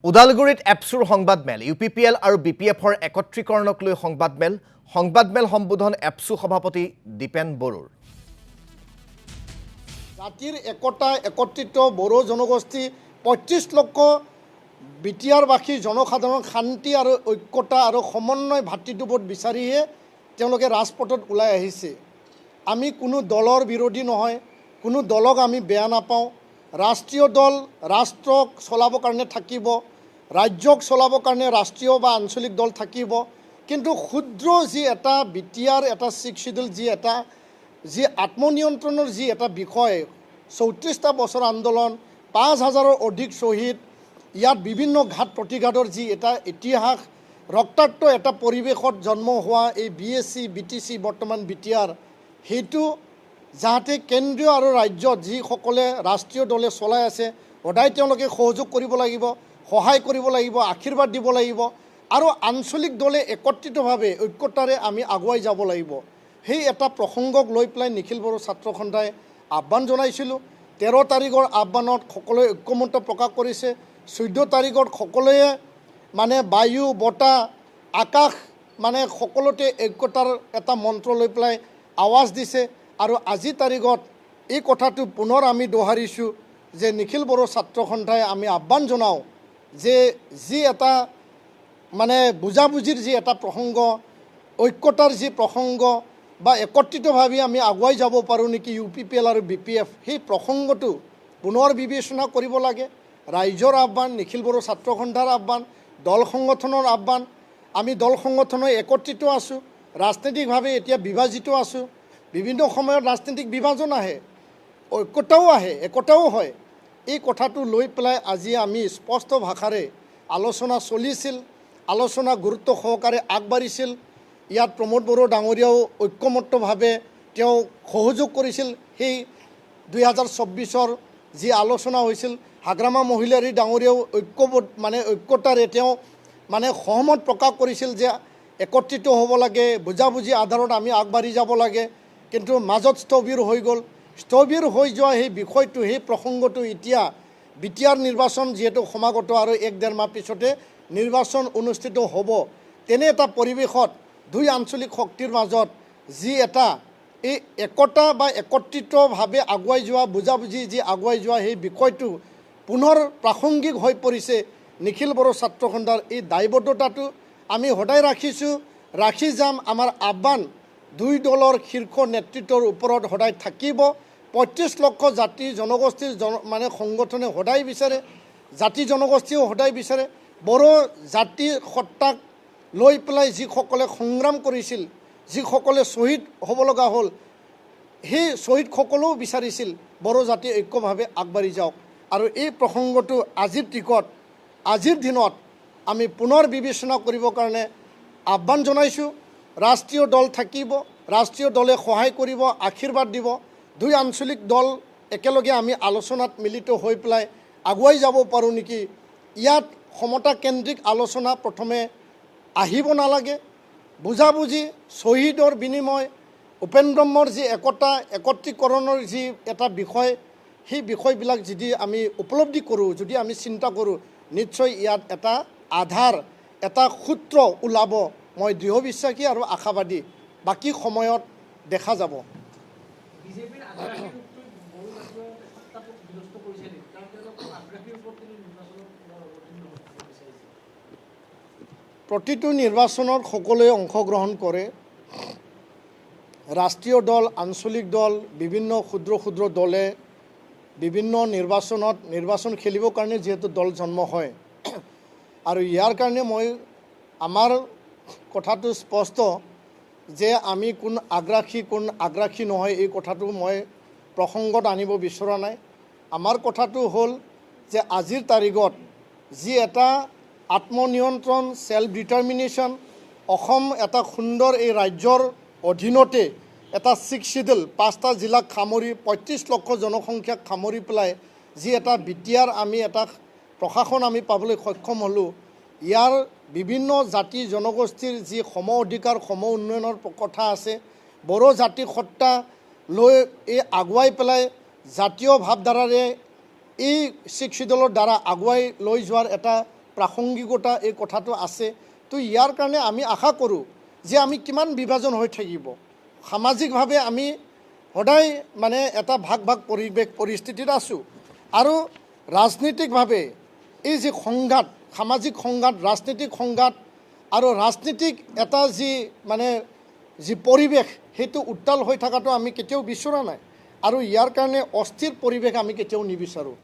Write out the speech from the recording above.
ওদালগুৰিত এপছুৰ সংবাদমেল ইউপিপিএল আৰু বিপিএফৰ একত্ৰীকৰণক লৈ সংবাদমেল সম্বোধন এপছু সভাপতি দীপেন বড়োৰ জাতিৰ একতা একত্ৰিত বড়ো জনগোষ্ঠী ৩৫ লক্ষ বিটিআৰবাসী জনসাধাৰণ শান্তি আৰু ঐক্যতা আৰু সমন্বয় ভাতৃত্ববোধ বিচাৰিহে তেওঁলোকে ৰাজপথত ওলাই আহিছে। আমি কোনো দলৰ বিৰোধী নহয়, কোনো দলক আমি বেয়া নাপাওঁ। ৰাষ্ট্ৰীয় দল ৰাষ্ট্ৰক চলাবৰ কাৰণে থাকিব, ৰাজ্যক চলাবৰ কাৰণে ৰাষ্ট্ৰীয় বা আঞ্চলিক দল থাকিব, কিন্তু ক্ষুদ্ৰ যি এটা বিটিআৰ এটা ছিক্স শিডিউল যি আত্মনিয়ন্ত্ৰণৰ যি এটা বিষয় ৩৪টা বছৰ আন্দোলন ৫,০০০ৰ অধিক শ্বহীদ ইয়াত বিভিন্ন ঘাত প্ৰতিঘাতৰ যি এটা ইতিহাস ৰক্তাক্ত এটা পৰিৱেশত জন্ম হোৱা এই বিএছচি বিটিচি বৰ্তমান বিটিআৰ সেইটো যাতে কেন্দ্ৰীয় আৰু ৰাজ্যত যিসকলে ৰাষ্ট্ৰীয় দলে চলাই আছে সদায় তেওঁলোকে সহযোগ কৰিব লাগিব, সহায় কৰিব লাগিব, আশীৰ্বাদ দিব লাগিব আৰু আঞ্চলিক দলে একত্ৰিতভাৱে ঐক্যতাৰে আমি আগুৱাই যাব লাগিব। সেই এটা প্ৰসংগক লৈ পেলাই নিখিল বড়ো ছাত্ৰ সন্থাই আহ্বান জনাইছিলোঁ। 13 তাৰিখৰ আহ্বানত সকলোৱে ঐক্যমত প্ৰকাশ কৰিছে। 14 তাৰিখত সকলোৱে মানে বায়ু বতাহ আকাশ মানে সকলোতে ঐক্যতাৰ এটা মন্ত্ৰ লৈ পেলাই আৱাজ দিছে আৰু আজি তাৰিখত এই কথাটো পুনৰ আমি দোহাৰিছোঁ যে নিখিল বড়ো ছাত্ৰ সন্থাই আমি আহ্বান জনাওঁ যে যি এটা মানে বুজাবুজিৰ যি এটা প্ৰসংগ ঐক্যতাৰ যি প্ৰসংগ বা একত্ৰিতভাৱে আমি আগুৱাই যাব পাৰোঁ নেকি ইউপিপিএল আৰু বিপিএফ সেই প্ৰসংগটো পুনৰ বিবেচনা কৰিব লাগে। ৰাইজৰ আহ্বান, নিখিল বড়ো ছাত্ৰ সন্থাৰ আহ্বান, দল সংগঠনৰ আহ্বান। আমি দল সংগঠনৰ একত্ৰিত আছোঁ, ৰাজনৈতিকভাৱে এতিয়া বিভাজিত আছোঁ। বিভিন্ন সময়ত ৰাজনৈতিক বিভাজন আহে, ঐক্যতাও আহে, একতাও হয়। এই কথাটো লৈ পেলাই আজি আমি স্পষ্ট ভাষাৰে আলোচনা চলিছিল, আলোচনা গুৰুত্ব সহকাৰে আগবাঢ়িছিল। ইয়াত প্ৰমোদ বড়ো ডাঙৰীয়াও ঐক্যমত্যভাৱে তেওঁ সহযোগ কৰিছিল। সেই 2024 যি আলোচনা হৈছিল হাগ্ৰামা মহিলাৰী ডাঙৰীয়াও ঐক্যতাৰে তেওঁ সহমত প্ৰকাশ কৰিছিল যে একত্ৰিত হ'ব লাগে, বুজাবুজি আধাৰত আমি আগবাঢ়ি যাব লাগে। কিন্তু মাজত স্থবিৰ হৈ গ'ল। স্থবিৰ হৈ যোৱা সেই বিষয়টো সেই প্ৰসংগটো এতিয়া বিটিআৰ নিৰ্বাচন যিহেতু সমাগত আৰু 1-1.5 মাহ পিছতে নিৰ্বাচন অনুষ্ঠিত হ'ব, তেনে এটা পৰিৱেশত দুই আঞ্চলিক শক্তিৰ মাজত যি এটা এই একতা বা একত্ৰিতভাৱে আগুৱাই যোৱা বুজাবুজি যি আগুৱাই যোৱা সেই বিষয়টো পুনৰ প্ৰাসংগিক হৈ পৰিছে। নিখিল বড়ো ছাত্ৰ সন্থাৰ এই দায়বদ্ধতাটো আমি সদায় ৰাখিছোঁ, ৰাখি যাম। আমাৰ আহ্বান দুই দলৰ শীৰ্ষ নেতৃত্বৰ ওপৰত সদায় থাকিব। ৩৫ লক্ষ জাতি জনগোষ্ঠীৰ সংগঠনে সদায় বিচাৰে, জাতি জনগোষ্ঠীয়েও সদায় বিচাৰে। বড়ো জাতি সত্তাক লৈ পেলাই যিসকলে সংগ্ৰাম কৰিছিল, যিসকলে শ্বহীদ হ'ব লগা হ'ল, সেই শ্বহীদসকলেও বিচাৰিছিল বড়ো জাতি ঐক্যভাৱে আগবাঢ়ি যাওক। আৰু এই প্ৰসংগটো আজিৰ দিনত আমি পুনৰ বিবেচনা কৰিবৰ কাৰণে আহ্বান জনাইছোঁ। ৰাষ্ট্ৰীয় দল থাকিব, ৰাষ্ট্ৰীয় দলে সহায় কৰিব, আশীৰ্বাদ দিব। দুই আঞ্চলিক দল একেলগে আমি আলোচনাত মিলিত হৈ পেলাই আগুৱাই যাব পাৰোঁ নেকি। ইয়াত সমতাকেন্দ্ৰিক আলোচনা প্ৰথমে আহিব নালাগে। বুজাবুজি, শ্বহীদৰ বিনিময়, উপেন্দ্ৰমৰ যি একতা একত্ৰীকৰণৰ যি এটা বিষয়, সেই বিষয়বিলাক যদি আমি উপলব্ধি কৰোঁ, যদি আমি চিন্তা কৰোঁ, নিশ্চয় ইয়াত এটা আধাৰ এটা সূত্ৰ ওলাব। মই দৃঢ় বিশ্বাসী আৰু আশাবাদী। বাকী সময়ত দেখা যাব। প্ৰতিটো নিৰ্বাচনত সকলোৱে অংশগ্ৰহণ কৰে। ৰাষ্ট্ৰীয় দল, আঞ্চলিক দল, বিভিন্ন ক্ষুদ্ৰ দলে বিভিন্ন নিৰ্বাচন খেলিবৰ কাৰণে যিহেতু দল জন্ম হয় আৰু ইয়াৰ কাৰণে আমাৰ কথাটো স্পষ্ট যে আমি কোন আগ্ৰাসী নহয়, এই কথাটো মই প্ৰসংগত আনিব বিচৰা নাই। আমাৰ কথাটো হ'ল যে আজিৰ তাৰিখত যি এটা আত্মনিয়ন্ত্ৰণ ছেল্ফ ডিটাৰমিনেশ্যন, অসম এটা সুন্দৰ এই ৰাজ্যৰ অধীনতে এটা ছিক্স শিডিউল 5টা জিলাক সামৰি ৩৫ লক্ষ জনসংখ্যাক সামৰি পেলাই যি এটা বিটিআৰ আমি এটা প্ৰশাসন আমি পাবলৈ সক্ষম হ'লোঁ। ইয়াৰ বিভিন্ন জাতি জনগোষ্ঠীৰ যি সম অধিকাৰ সম উন্নয়নৰ কথা আছে, বড়ো জাতি সত্তা লৈ এই আগুৱাই পেলাই জাতীয় ভাৱধাৰাৰে এই ছিক্স শিডিউলৰ দ্বাৰা আগুৱাই লৈ যোৱাৰ এটা প্ৰাসংগিকতা এই কথাটো আছে। তো ইয়াৰ কাৰণে আমি আশা কৰোঁ যে আমি কিমান বিভাজন হৈ থাকিব, সামাজিকভাৱে আমি সদায় মানে এটা ভাগ ভাগ পৰিৱেশ পৰিস্থিতিত আছোঁ আৰু ৰাজনৈতিকভাৱে এই যি সংঘাত, সামাজিক সংঘাত, ৰাজনৈতিক সংঘাত আৰু ৰাজনীতিক এটা যি পৰিৱেশ সেইটো উত্তাল হৈ থকাটো আমি কেতিয়াও বিচৰা নাই আৰু ইয়াৰ কাৰণে অস্থিৰ পৰিৱেশ আমি কেতিয়াও নিবিচাৰোঁ।